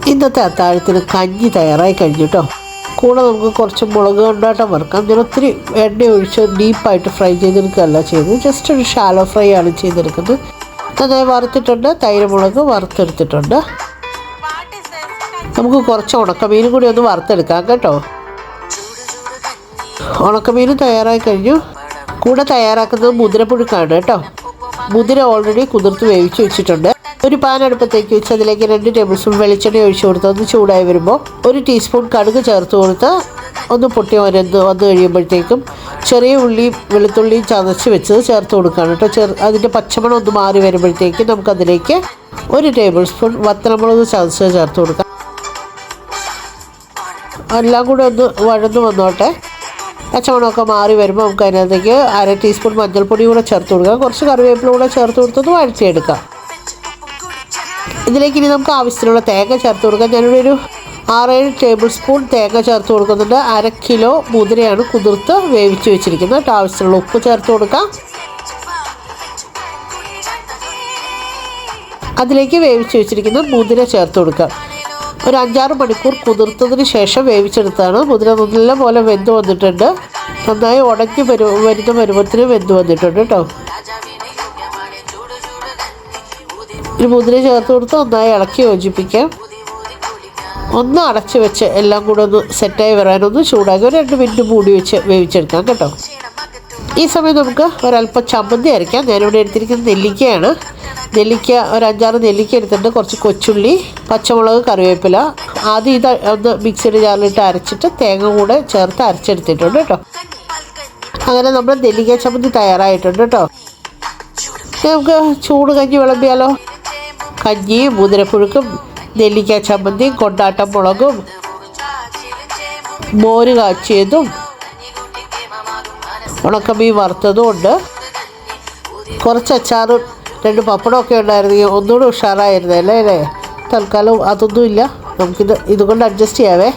ഇന്നത്തെ അത്താഴത്തിന് കഞ്ഞി തയ്യാറായി കഴിഞ്ഞു കേട്ടോ. കൂടെ നമുക്ക് കുറച്ച് മുളക് കൊണ്ടാട്ടം വറുക്കാം. ഞാൻ ഒത്തിരി എണ്ണ ഒഴിച്ച് ഡീപ്പായിട്ട് ഫ്രൈ ചെയ്തെടുക്കുകയല്ല ചെയ്തത്, ജസ്റ്റ് ഒരു ഷാലോ ഫ്രൈ ആണ് ചെയ്തെടുക്കുന്നത്. നന്നായി വറുത്തിട്ടുണ്ട്, തൈര് മുളക് വറുത്തെടുത്തിട്ടുണ്ട്. നമുക്ക് കുറച്ച് ഉണക്കമീനും കൂടി ഒന്ന് വറുത്തെടുക്കാം കേട്ടോ. ഉണക്കമീനും തയ്യാറായി കഴിഞ്ഞു. കൂടെ തയ്യാറാക്കുന്നത് മുതിരപ്പുഴുക്കാണ് കേട്ടോ. മുതിര ഓൾറെഡി കുതിർത്ത് വേവിച്ച് വെച്ചിട്ടുണ്ട്. ഒരു പാൻ അടുപ്പത്തേക്ക് വെച്ച് അതിലേക്ക് 2 ടേബിൾ സ്പൂൺ വെളിച്ചെണ്ണ ഒഴിച്ചു കൊടുത്ത് ഒന്ന് ചൂടായി വരുമ്പോൾ 1 ടീസ്പൂൺ കടുക് ചേർത്ത് കൊടുത്ത് ഒന്ന് പൊട്ടി വന്ന് കഴിയുമ്പോഴത്തേക്കും ചെറിയ ഉള്ളിയും വെളുത്തുള്ളിയും ചതച്ച് വെച്ചത് ചേർത്ത് കൊടുക്കുകയാണ് കേട്ടോ. അതിൻ്റെ പച്ചമണം ഒന്ന് മാറി വരുമ്പോഴത്തേക്കും നമുക്കതിലേക്ക് 1 ടേബിൾ സ്പൂൺ വത്തലമുളക് ചതച്ച് ചേർത്ത് കൊടുക്കാം. എല്ലാം കൂടെ ഒന്ന് വഴന്ന് വന്നോട്ടെ. പച്ചമണമൊക്കെ മാറി വരുമ്പോൾ നമുക്ക് അതിനകത്തേക്ക് 1/2 ടീസ്പൂൺ മഞ്ഞൾപ്പൊടി കൂടെ ചേർത്ത് കൊടുക്കാം. കുറച്ച് കറിവേപ്പില കൂടെ ചേർത്ത് കൊടുത്തൊന്ന് വഴറ്റിയെടുക്കാം. ഇതിലേക്ക് ഇനി നമുക്ക് ആവശ്യത്തിനുള്ള തേങ്ങ ചേർത്ത് കൊടുക്കാം. ഞാനിവിടെ ഒരു 6-7 ടേബിൾ സ്പൂൺ തേങ്ങ ചേർത്ത് കൊടുക്കുന്നുണ്ട്. 1/2 കിലോ മുതിരയാണ് കുതിർത്ത് വേവിച്ച് വെച്ചിരിക്കുന്നത്. ആവശ്യത്തിനുള്ള ഉപ്പ് ചേർത്ത് കൊടുക്കാം. അതിലേക്ക് വേവിച്ച് വെച്ചിരിക്കുന്ന മുതിര ചേർത്ത് കൊടുക്കാം. ഒരു 5-6 മണിക്കൂർ കുതിർത്തതിന് ശേഷം വേവിച്ചെടുത്താണ്. മുതിര നല്ല പോലെ വെന്ത് വന്നിട്ടുണ്ട്. നന്നായി ഉടഞ്ഞ് വരുന്ന പരുവത്തിന് വെന്ത് വന്നിട്ടുണ്ട് കേട്ടോ. ഒരു മുതിര ചേർത്ത് കൊടുത്ത് നന്നായി ഇളക്കി യോജിപ്പിക്കാം. ഒന്ന് അടച്ച് വെച്ച് എല്ലാം കൂടെ ഒന്ന് സെറ്റായി വരാനൊന്ന് ചൂടാക്കി 2 മിനിറ്റ് മൂടി വെച്ച് വേവിച്ചെടുക്കാം കേട്ടോ. ഈ സമയം നമുക്ക് ഒരല്പം ചമ്മന്തി അരയ്ക്കാം. ഞാനിവിടെ എടുത്തിരിക്കുന്നത് നെല്ലിക്കയാണ്. നെല്ലിക്ക ഒരു 5-6 നെല്ലിക്ക എടുത്തിട്ടുണ്ട്. കുറച്ച് കൊച്ചുള്ളി, പച്ചമുളക്, കറിവേപ്പില. ആദ്യം ഇത് ഒന്ന് മിക്സിയുടെ ജാറിലിട്ട് അരച്ചിട്ട് തേങ്ങ കൂടെ ചേർത്ത് അരച്ചെടുത്തിട്ടുണ്ട് കേട്ടോ. അങ്ങനെ നമ്മൾ നെല്ലിക്ക ചമ്മന്തി തയ്യാറായിട്ടുണ്ട് കേട്ടോ. നമുക്ക് ചൂട് കഞ്ഞി വിളമ്പിയാലോ. കഞ്ഞിയും മുതിരപ്പുഴുക്കും നെല്ലിക്ക ചമ്മന്തിയും കൊണ്ടാട്ടം മുളകും മോര് കാച്ചിയതും ഉണക്കമീൻ വറുത്തതും ഉണ്ട്. കുറച്ച് അച്ചാറും 2 പപ്പടമൊക്കെ ഉണ്ടായിരുന്നെങ്കിൽ ഒന്നുകൂടെ ഉഷാറായിരുന്നല്ലേ അല്ലേ. തൽക്കാലം അതൊന്നുമില്ല, നമുക്കിതുകൊണ്ട് അഡ്ജസ്റ്റ് ചെയ്യാവേ.